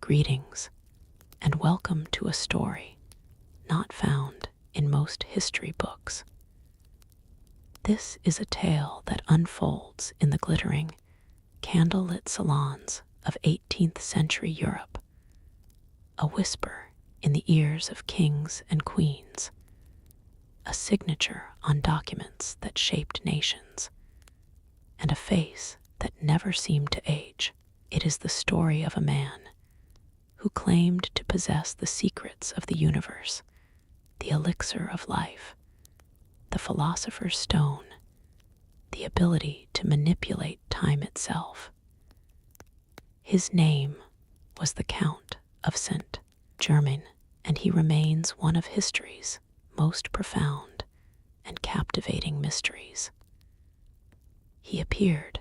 Greetings, and welcome to a story not found in most history books. This is a tale that unfolds in the glittering, candlelit salons of 18th century Europe, a whisper in the ears of kings and queens, a signature on documents that shaped nations, and a face that never seemed to age. It is the story of a man who claimed to possess the secrets of the universe, the elixir of life, the philosopher's stone, the ability to manipulate time itself. His name was the Count of St. Germain, and he remains one of history's most profound and captivating mysteries. He appeared,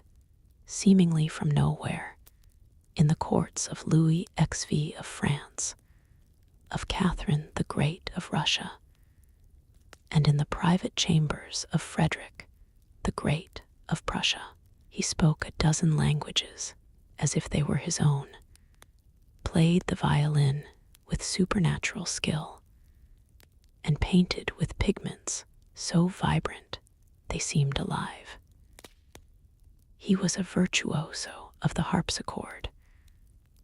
seemingly from nowhere, in the courts of Louis XVI of France, of Catherine the Great of Russia, and in the private chambers of Frederick the Great of Prussia. He spoke a dozen languages as if they were his own, played the violin with supernatural skill, and painted with pigments so vibrant they seemed alive. He was a virtuoso of the harpsichord,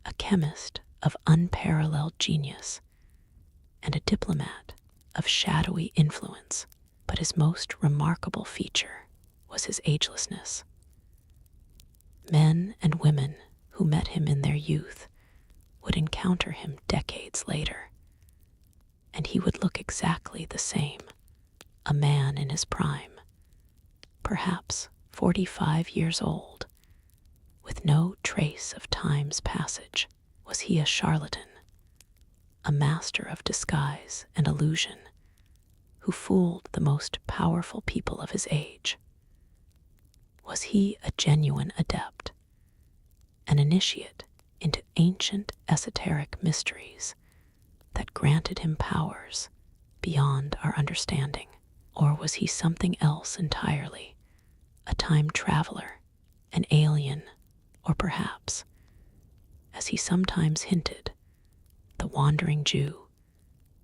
a chemist of unparalleled genius, and a diplomat of shadowy influence, but his most remarkable feature was his agelessness. Men and women who met him in their youth would encounter him decades later, and he would look exactly the same, a man in his prime, perhaps 45 years old, with no trace of time's passage. Was he a charlatan, a master of disguise and illusion, who fooled the most powerful people of his age? Was he a genuine adept, an initiate into ancient esoteric mysteries that granted him powers beyond our understanding? Or was he something else entirely, a time traveler, an alien, or perhaps, as he sometimes hinted, the wandering Jew,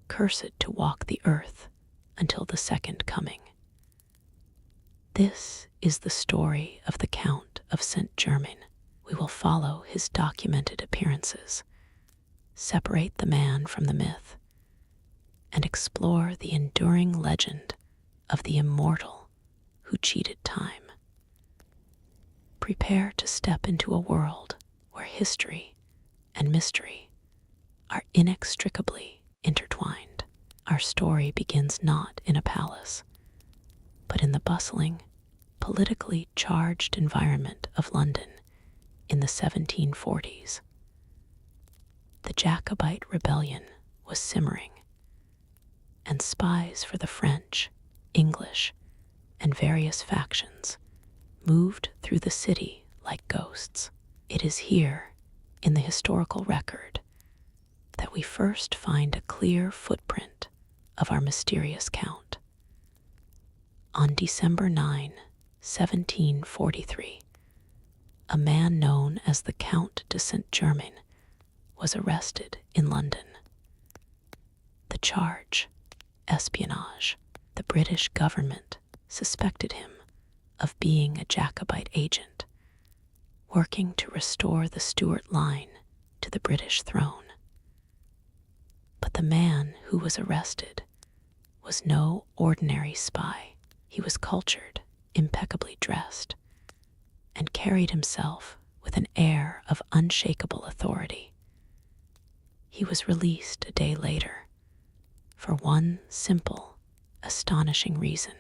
cursed to walk the earth until the second coming? This is the story of the Count of St. Germain. We will follow his documented appearances, separate the man from the myth, and explore the enduring legend of the immortal who cheated time. Prepare to step into a world where history and mystery are inextricably intertwined. Our story begins not in a palace, but in the bustling, politically charged environment of London in the 1740s. The Jacobite rebellion was simmering, and spies for the French, English, and various factions moved through the city like ghosts. It is here, in the historical record, that we first find a clear footprint of our mysterious count. On December 9, 1743, a man known as the Count de St. Germain was arrested in London. The charge, espionage. The British government suspected him of being a Jacobite agent, working to restore the Stuart line to the British throne. But the man who was arrested was no ordinary spy. He was cultured, impeccably dressed, and carried himself with an air of unshakable authority. He was released a day later for one simple, astonishing reason.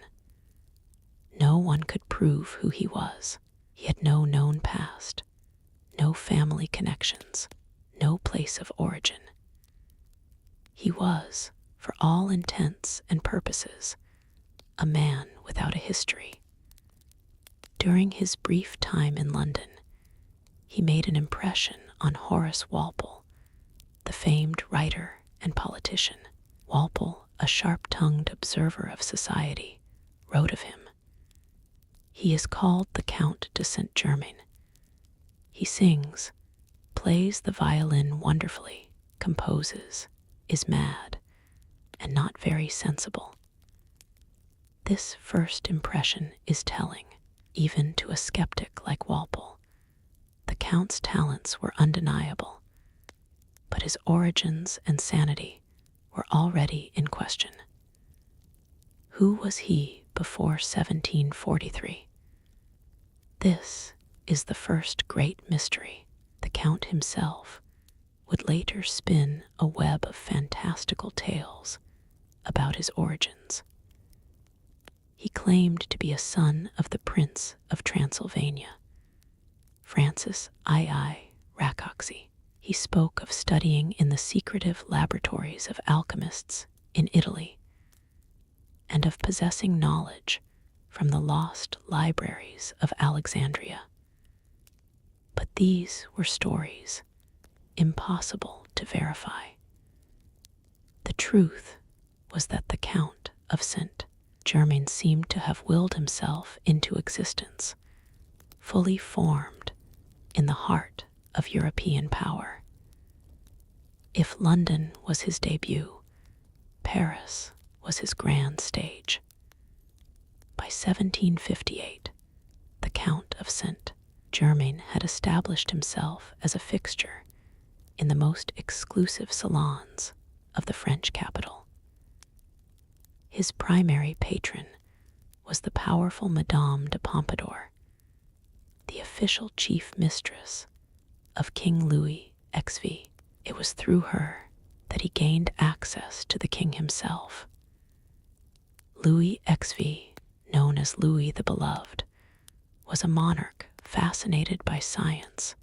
No one could prove who he was. He had no known past, no family connections, no place of origin. He was, for all intents and purposes, a man without a history. During his brief time in London, he made an impression on Horace Walpole, the famed writer and politician. Walpole, a sharp-tongued observer of society, wrote of him, "He is called the Count de St. Germain. He sings, plays the violin wonderfully, composes, is mad, and not very sensible. This first impression is telling, even to a skeptic like Walpole. The Count's talents were undeniable, but his origins and sanity were already in question. Who was he before 1743? This is the first great mystery. The Count himself would later spin a web of fantastical tales about his origins. He claimed to be a son of the Prince of Transylvania, Francis II Rákóczi. He spoke of studying in the secretive laboratories of alchemists in Italy and of possessing knowledge from the lost libraries of Alexandria. But these were stories, impossible to verify. The truth was that the Count of St. Germain seemed to have willed himself into existence, fully formed in the heart of European power. If London was his debut, Paris was his grand stage. By 1758, the Count of St. Germain had established himself as a fixture in the most exclusive salons of the French capital. His primary patron was the powerful Madame de Pompadour, the official chief mistress of King Louis XVI. It was through her that he gained access to the king himself. Louis XVI, known as Louis the Beloved, was a monarch fascinated by science,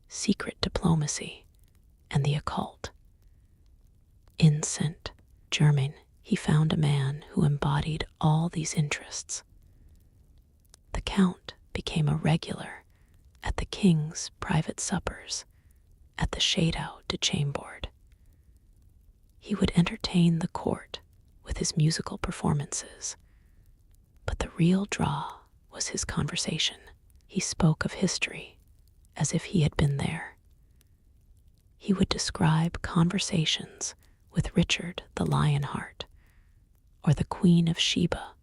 secret diplomacy, and the occult. In St. Germain, he found a man who embodied all these interests. The Count became a regular at the king's private suppers at the Château de Chambord. He would entertain the court with his musical performances, but the real draw was his conversation. He spoke of history as if he had been there. He would describe conversations with Richard the Lionheart or the Queen of Sheba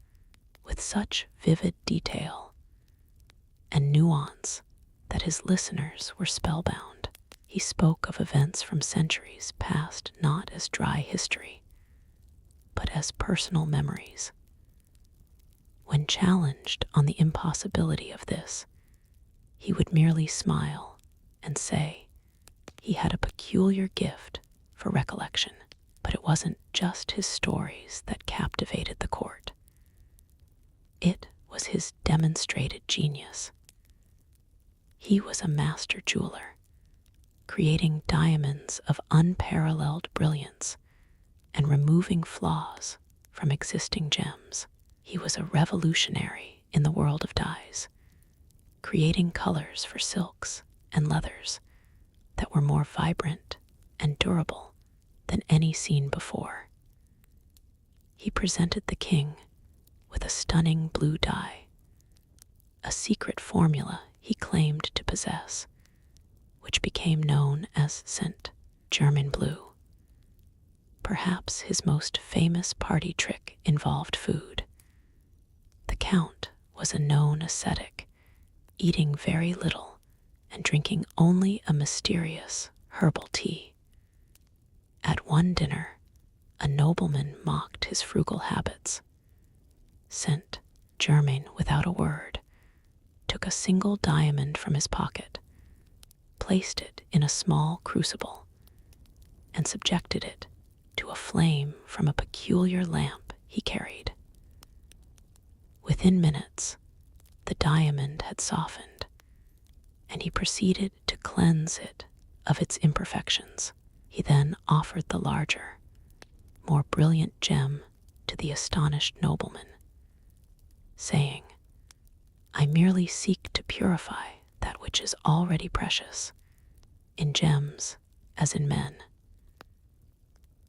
with such vivid detail and nuance that his listeners were spellbound. He spoke of events from centuries past not as dry history, but as personal memories. When challenged on the impossibility of this, he would merely smile and say he had a peculiar gift for recollection. But it wasn't just his stories that captivated the court. It was his demonstrated genius. He was a master jeweler, creating diamonds of unparalleled brilliance and removing flaws from existing gems. He was a revolutionary in the world of dyes, creating colors for silks and leathers that were more vibrant and durable than any seen before. He presented the king with a stunning blue dye, a secret formula he claimed to possess, which became known as St. Germain blue. Perhaps his most famous party trick involved food. The Count was a known ascetic, eating very little and drinking only a mysterious herbal tea. At one dinner, a nobleman mocked his frugal habits. St. Germain, without a word, took a single diamond from his pocket, placed it in a small crucible, and subjected it to a flame from a peculiar lamp he carried. Within minutes, the diamond had softened, and he proceeded to cleanse it of its imperfections. He then offered the larger, more brilliant gem to the astonished nobleman, saying, "I merely seek to purify that which is already precious, in gems as in men."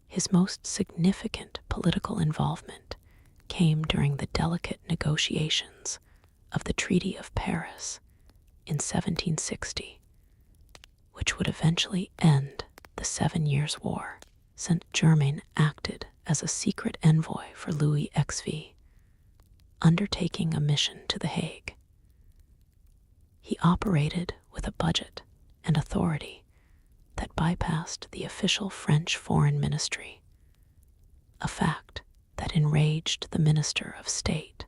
His most significant political involvement came during the delicate negotiations of the Treaty of Paris in 1760, which would eventually end the 7 Years' War. Saint Germain acted as a secret envoy for Louis XV, undertaking a mission to The Hague. He operated with a budget and authority that bypassed the official French foreign ministry, a fact that enraged the Minister of State,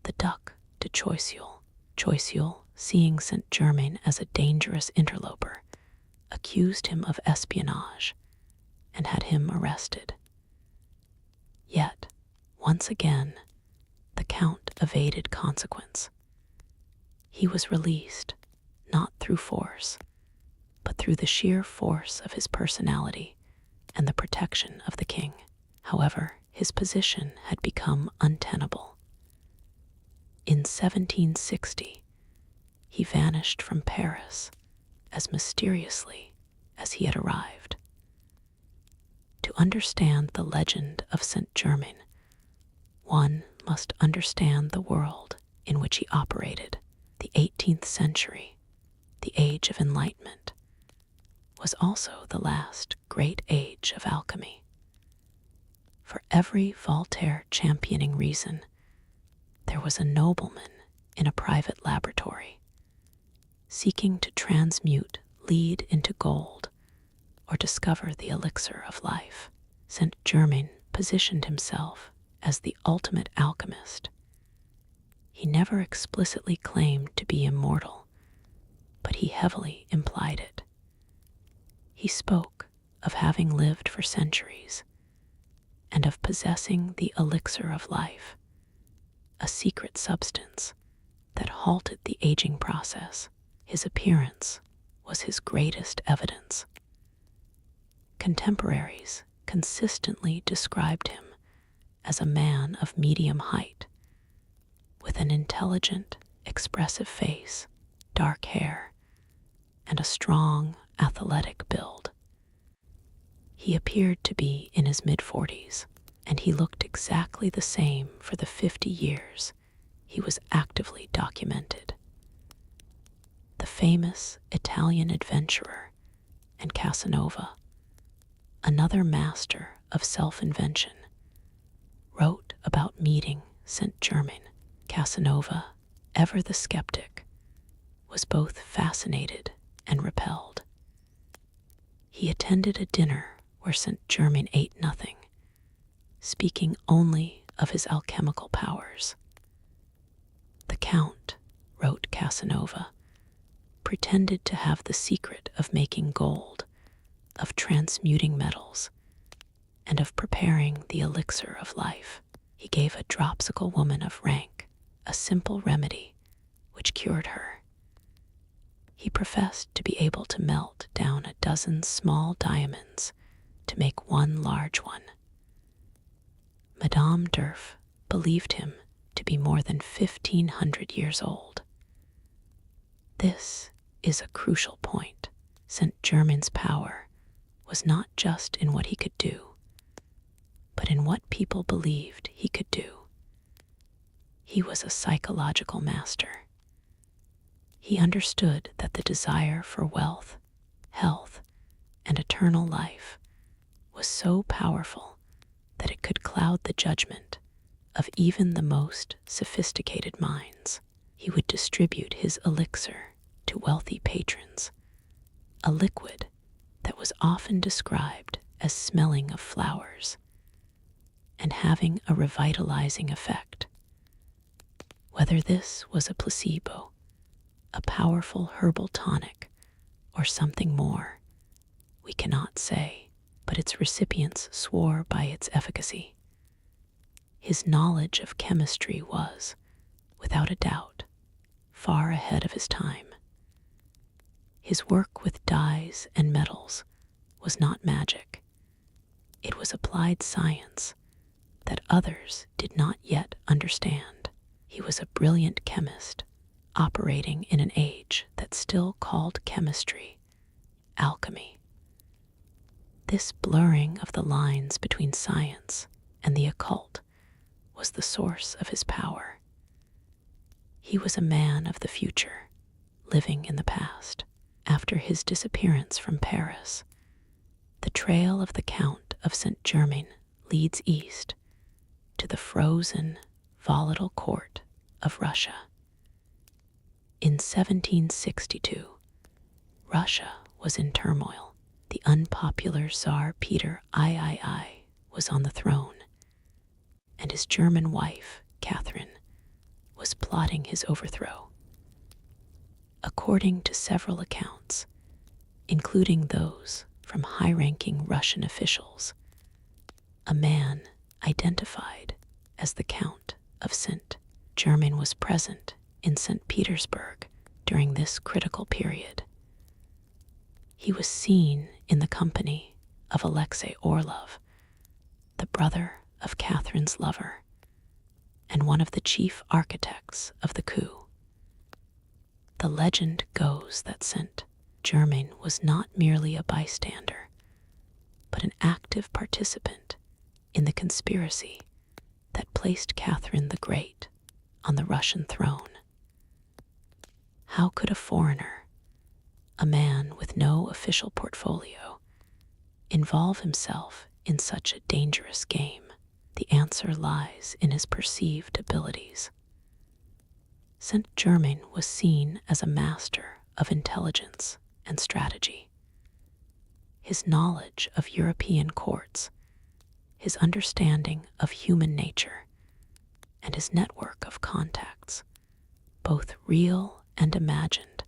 the Duc de Choiseul. Choiseul, seeing Saint Germain as a dangerous interloper, accused him of espionage and had him arrested. Yet, once again, the Count evaded consequence. He was released, not through force, but through the sheer force of his personality and the protection of the king. However, his position had become untenable. In 1760, he vanished from Paris as mysteriously as he had arrived. To understand the legend of Saint Germain, one must understand the world in which he operated. The 18th century, the Age of Enlightenment, was also the last great age of alchemy. For every Voltaire championing reason, there was a nobleman in a private laboratory, seeking to transmute lead into gold or discover the elixir of life. Saint Germain positioned himself as the ultimate alchemist. He never explicitly claimed to be immortal, but he heavily implied it. He spoke of having lived for centuries and of possessing the elixir of life, a secret substance that halted the aging process. His appearance was his greatest evidence. Contemporaries consistently described him as a man of medium height, with an intelligent, expressive face, dark hair, and a strong, athletic build. He appeared to be in his mid-40s, and he looked exactly the same for the 50 years he was actively documented. The famous Italian adventurer and Casanova, another master of self-invention, wrote about meeting Saint Germain. Casanova, ever the skeptic, was both fascinated and repelled. He attended a dinner where Saint Germain ate nothing, speaking only of his alchemical powers. The Count, wrote Casanova, pretended to have the secret of making gold, of transmuting metals, and of preparing the elixir of life. He gave a dropsical woman of rank a simple remedy which cured her. He professed to be able to melt down a dozen small diamonds to make one large one. Madame d'Urf believed him to be more than 1,500 years old. This is a crucial point. Saint Germain's power was not just in what he could do, but in what people believed he could do. He was a psychological master. He understood that the desire for wealth, health, and eternal life was so powerful that it could cloud the judgment of even the most sophisticated minds. He would distribute his elixir to wealthy patrons, a liquid that was often described as smelling of flowers and having a revitalizing effect. Whether this was a placebo, a powerful herbal tonic, or something more, we cannot say, but its recipients swore by its efficacy. His knowledge of chemistry was, without a doubt, far ahead of his time. His work with dyes and metals was not magic. It was applied science that others did not yet understand. He was a brilliant chemist, operating in an age that still called chemistry alchemy. This blurring of the lines between science and the occult was the source of his power. He was a man of the future, living in the past. after his disappearance from Paris, the trail of the Count of Saint-Germain leads east to the frozen, volatile court of Russia. In 1762, Russia was in turmoil. The unpopular Tsar Peter III was on the throne, and his German wife, Catherine, was plotting his overthrow. According to several accounts, including those from high-ranking Russian officials, a man identified as the Count of Saint-Germain was present in St. Petersburg during this critical period. He was seen in the company of Alexei Orlov, the brother of Catherine's lover, and one of the chief architects of the coup. The legend goes that Saint-Germain was not merely a bystander, but an active participant in the conspiracy that placed Catherine the Great on the Russian throne. How could a foreigner, a man with no official portfolio, involve himself in such a dangerous game? The answer lies in his perceived abilities. Saint-Germain was seen as a master of intelligence and strategy. His knowledge of European courts, his understanding of human nature, and his network of contacts, both real and imagined,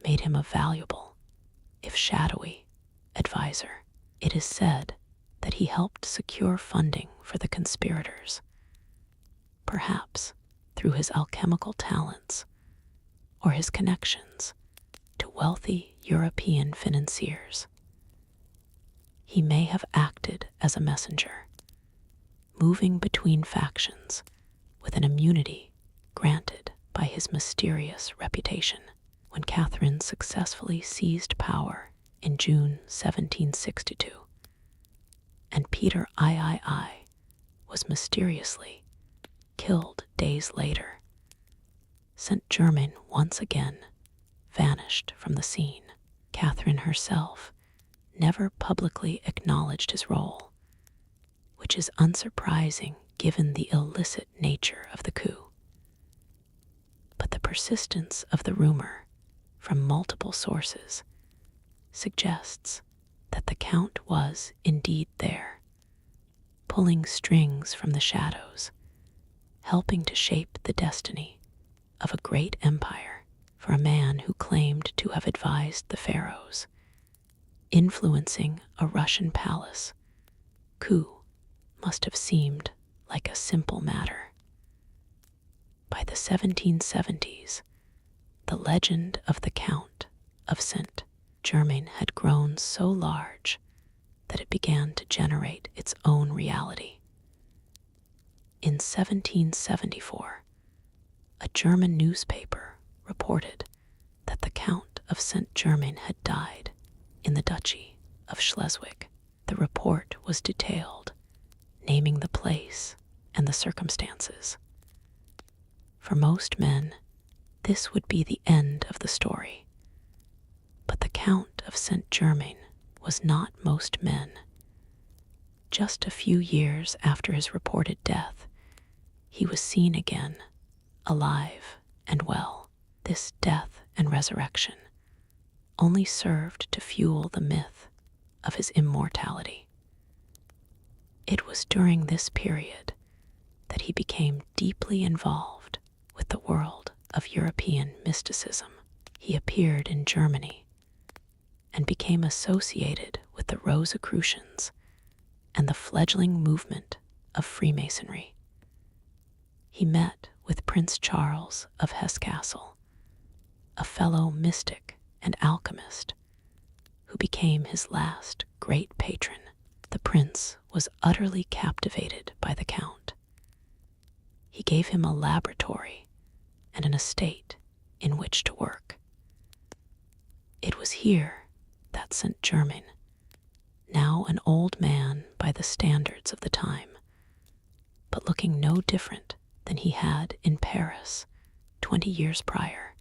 made him a valuable, if shadowy, advisor. It is said that he helped secure funding for the conspirators, perhaps through his alchemical talents or his connections to wealthy European financiers. He may have acted as a messenger, moving between factions with an immunity granted by his mysterious reputation. When Catherine successfully seized power in June 1762, and Peter III was mysteriously killed days later, Saint-Germain once again vanished from the scene. Catherine herself never publicly acknowledged his role, which is unsurprising given the illicit nature of the coup. But the persistence of the rumor from multiple sources suggests that the Count was indeed there, pulling strings from the shadows, helping to shape the destiny of a great empire. For a man who claimed to have advised the pharaohs, influencing a Russian palace, coup must have seemed like a simple matter. By the 1770s, the legend of the Count of Saint-Germain had grown so large that it began to generate its own reality. In 1774, a German newspaper reported that the Count of Saint-Germain had died in the Duchy of Schleswig. The report was detailed, naming the place and the circumstances. For most men, this would be the end of the story. But the Count of Saint-Germain was not most men. Just a few years after his reported death, he was seen again, alive and well. This death and resurrection only served to fuel the myth of his immortality. It was during this period that he became deeply involved with the world of European mysticism. He appeared in Germany and became associated with the Rosicrucians and the fledgling movement of Freemasonry. He met with Prince Charles of Hesse-Kassel, a fellow mystic and alchemist who became his last great patron. The prince was utterly captivated by the Count. He gave him a laboratory and an estate in which to work. It was here that Saint-Germain, now an old man by the standards of the time, but looking no different than he had in Paris 20 years prior,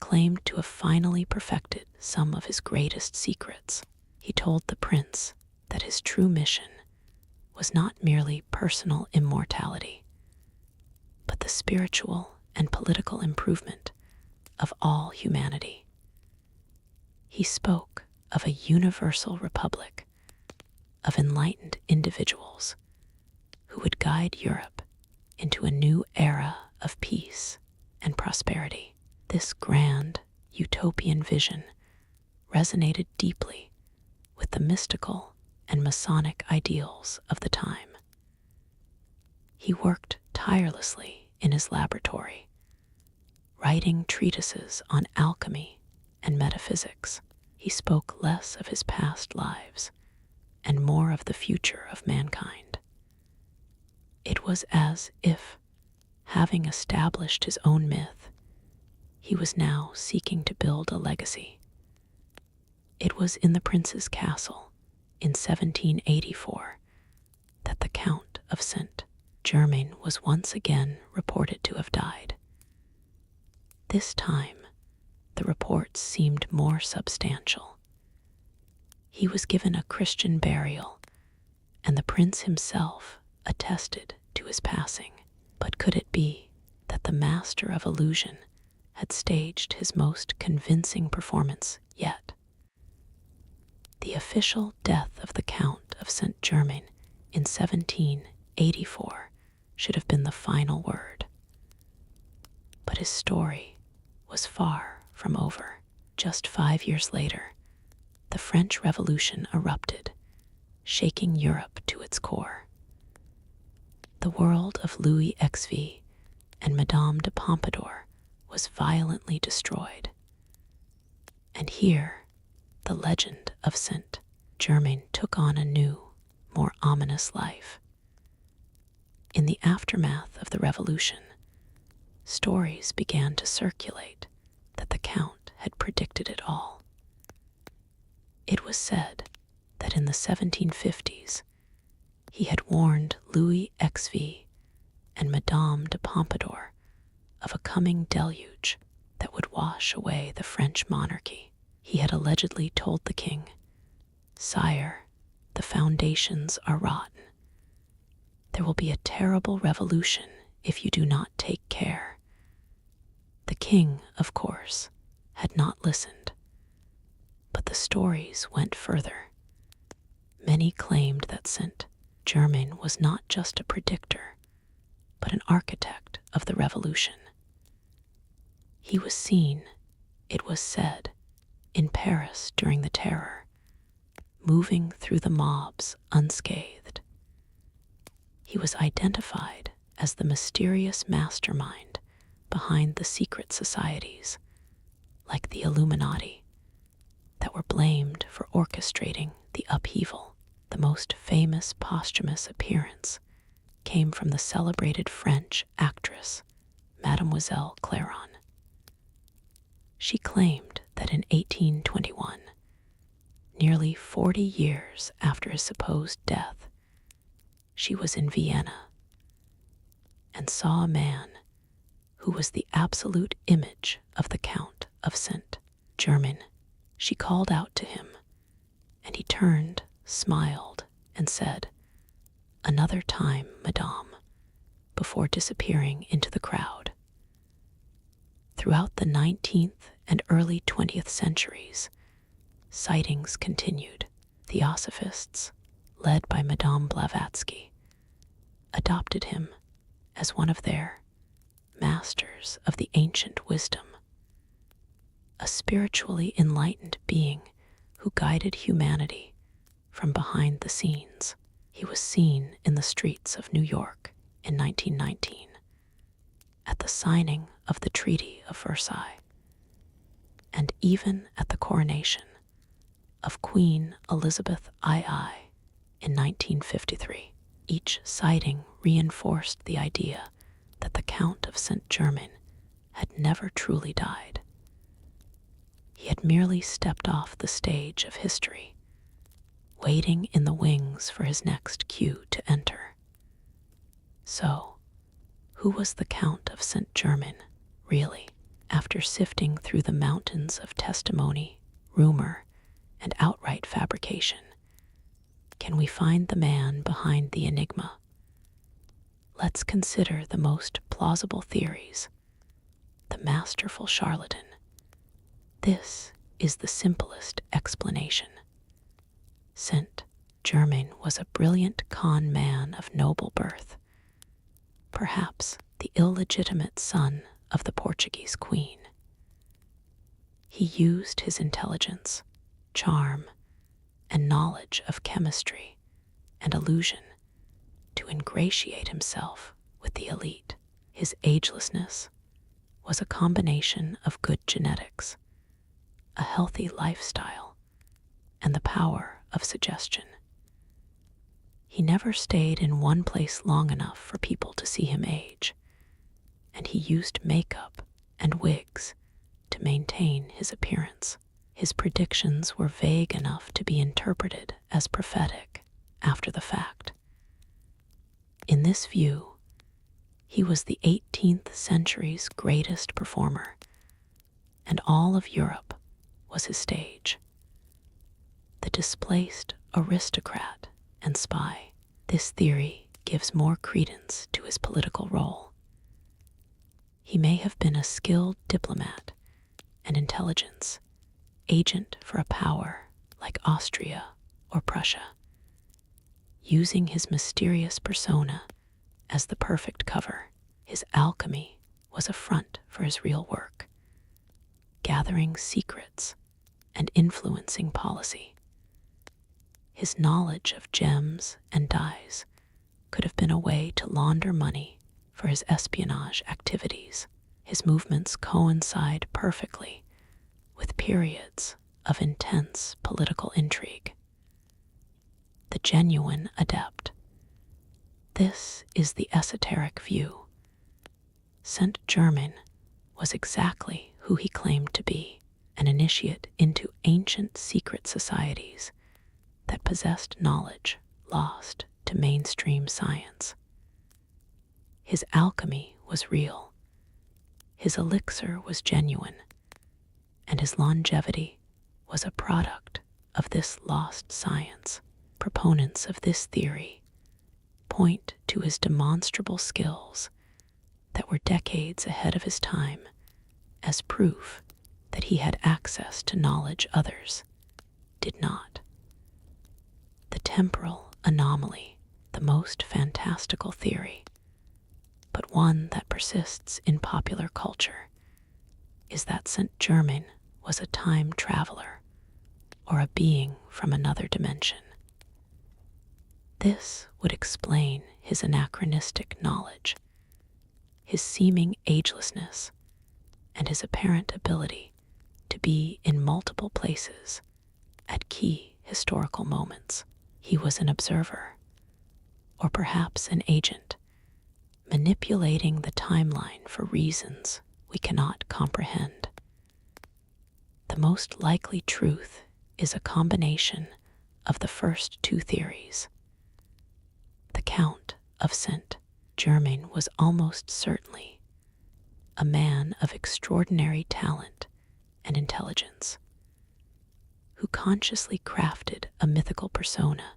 claimed to have finally perfected some of his greatest secrets. He told the prince that his true mission was not merely personal immortality, but the spiritual and political improvement of all humanity. He spoke of a universal republic of enlightened individuals who would guide Europe into a new era of peace and prosperity. This grand utopian vision resonated deeply with the mystical and Masonic ideals of the time. He worked tirelessly in his laboratory, writing treatises on alchemy and metaphysics. He spoke less of his past lives and more of the future of mankind. It was as if, having established his own myth, he was now seeking to build a legacy. It was in the prince's castle in 1784 that the Count of St. Germain was once again reported to have died. This time, the reports seemed more substantial. He was given a Christian burial, and the prince himself attested to his passing. But could it be that the master of illusion had staged his most convincing performance yet? The official death of the Count of St. Germain in 1784 should have been the final word. But his story was far from over. Just 5 years later, the French Revolution erupted, shaking Europe to its core. The world of Louis XVI and Madame de Pompadour was violently destroyed. And here, the legend of St. Germain took on a new, more ominous life. In the aftermath of the revolution, stories began to circulate that the Count had predicted it all. It was said that in the 1750s, he had warned Louis XVI and Madame de Pompadour of a coming deluge that would wash away the French monarchy. He had allegedly told the king, "Sire, the foundations are rotten. There will be a terrible revolution if you do not take care." The king, of course, had not listened. But the stories went further. Many claimed that St. Germain was not just a predictor, but an architect of the revolution. He was seen, it was said, in Paris during the Terror, moving through the mobs unscathed. He was identified as the mysterious mastermind behind the secret societies, like the Illuminati, that were blamed for orchestrating the upheaval. The most famous posthumous appearance came from the celebrated French actress, Mademoiselle Clairon. She claimed that in 1821, nearly 40 years after his supposed death, she was in Vienna and saw a man who was the absolute image of the Count of St. Germain. She called out to him, and he turned, smiled, and said, "Another time, madame," before disappearing into the crowd. Throughout the 19th and early 20th centuries, sightings continued. Theosophists, led by Madame Blavatsky, adopted him as one of their masters of the ancient wisdom, a spiritually enlightened being who guided humanity from behind the scenes. He was seen in the streets of New York in 1919, at the signing of the Treaty of Versailles, and even at the coronation of Queen Elizabeth II in 1953. Each sighting reinforced the idea that the Count of St. Germain had never truly died. He had merely stepped off the stage of history, waiting in the wings for his next cue to enter. So, who was the Count of St. Germain, really? After sifting through the mountains of testimony, rumor, and outright fabrication, can we find the man behind the enigma? Let's consider the most plausible theories. The masterful charlatan. This is the simplest explanation. Saint Germain was a brilliant con man of noble birth, perhaps the illegitimate son of the Portuguese queen. He used his intelligence, charm, and knowledge of chemistry and illusion to ingratiate himself with the elite. His agelessness was a combination of good genetics, a healthy lifestyle, and the power of suggestion. He never stayed in one place long enough for people to see him age, and he used makeup and wigs to maintain his appearance. His predictions were vague enough to be interpreted as prophetic after the fact. In this view, he was the 18th century's greatest performer, and all of Europe was his stage. The displaced aristocrat and spy. This theory gives more credence to his political role. He may have been a skilled diplomat and intelligence agent for a power like Austria or Prussia, using his mysterious persona as the perfect cover. His alchemy was a front for his real work, gathering secrets and influencing policy. His knowledge of gems and dyes could have been a way to launder money for his espionage activities. His movements coincide perfectly with periods of intense political intrigue. The genuine adept. This is the esoteric view. Saint Germain was exactly who he claimed to be, an initiate into ancient secret societies that possessed knowledge lost to mainstream science. His alchemy was real, his elixir was genuine, and his longevity was a product of this lost science. Proponents of this theory point to his demonstrable skills that were decades ahead of his time as proof that he had access to knowledge others did not. The temporal anomaly, the most fantastical theory, but one that persists in popular culture, is that Saint Germain was a time traveler or a being from another dimension. This would explain his anachronistic knowledge, his seeming agelessness, and his apparent ability to be in multiple places at key historical moments. He was an observer, or perhaps an agent, manipulating the timeline for reasons we cannot comprehend. The most likely truth is a combination of the first two theories. The Count of Saint Germain was almost certainly a man of extraordinary talent and intelligence, who consciously crafted a mythical persona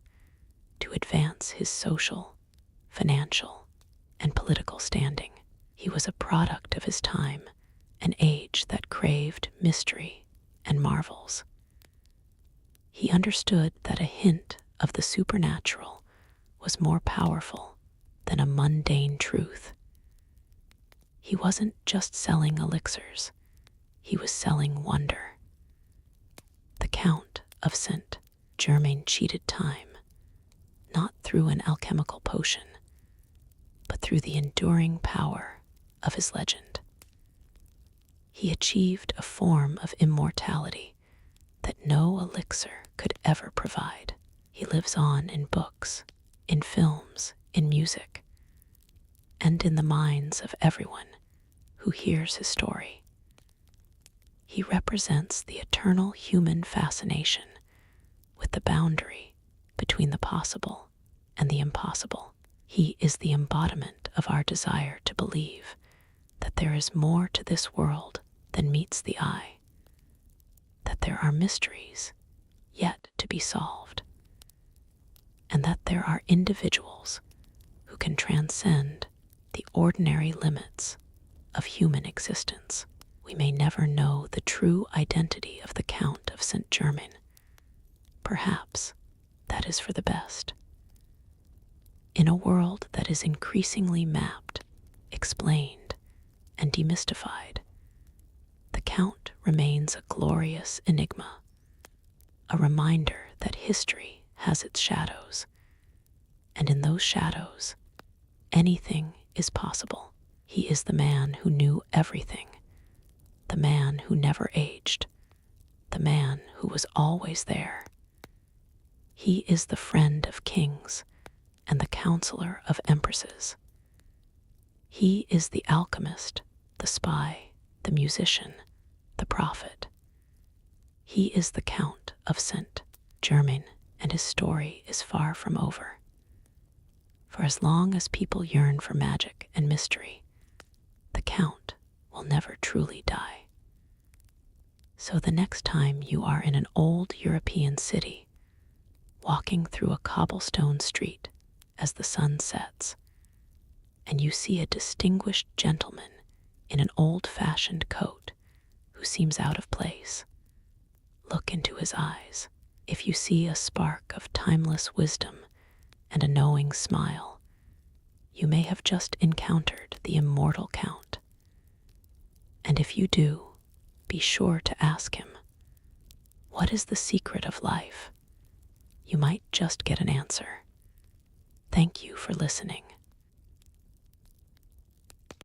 to advance his social, financial, and political standing. He was a product of his time, an age that craved mystery and marvels. He understood that a hint of the supernatural was more powerful than a mundane truth. He wasn't just selling elixirs, he was selling wonder. The Count of Saint Germain cheated time, not through an alchemical potion, but through the enduring power of his legend. He achieved a form of immortality that no elixir could ever provide. He lives on in books, in films, in music, and in the minds of everyone who hears his story. He represents the eternal human fascination with the boundary between the possible and the impossible. He is the embodiment of our desire to believe that there is more to this world than meets the eye, that there are mysteries yet to be solved, and that there are individuals who can transcend the ordinary limits of human existence. We may never know the true identity of the Count of St. Germain. Perhaps that is for the best. In a world that is increasingly mapped, explained, and demystified, the Count remains a glorious enigma, a reminder that history has its shadows, and in those shadows, anything is possible. He is the man who knew everything, the man who never aged, the man who was always there. He is the friend of kings and the counselor of empresses. He is the alchemist, the spy, the musician, the prophet. He is the Count of St. Germain, and his story is far from over. For as long as people yearn for magic and mystery, the Count will never truly die. So the next time you are in an old European city, walking through a cobblestone street as the sun sets, and you see a distinguished gentleman in an old-fashioned coat who seems out of place, look into his eyes. If you see a spark of timeless wisdom and a knowing smile, you may have just encountered the immortal Count. And if you do, be sure to ask him, what is the secret of life? You might just get an answer. Thank you for listening.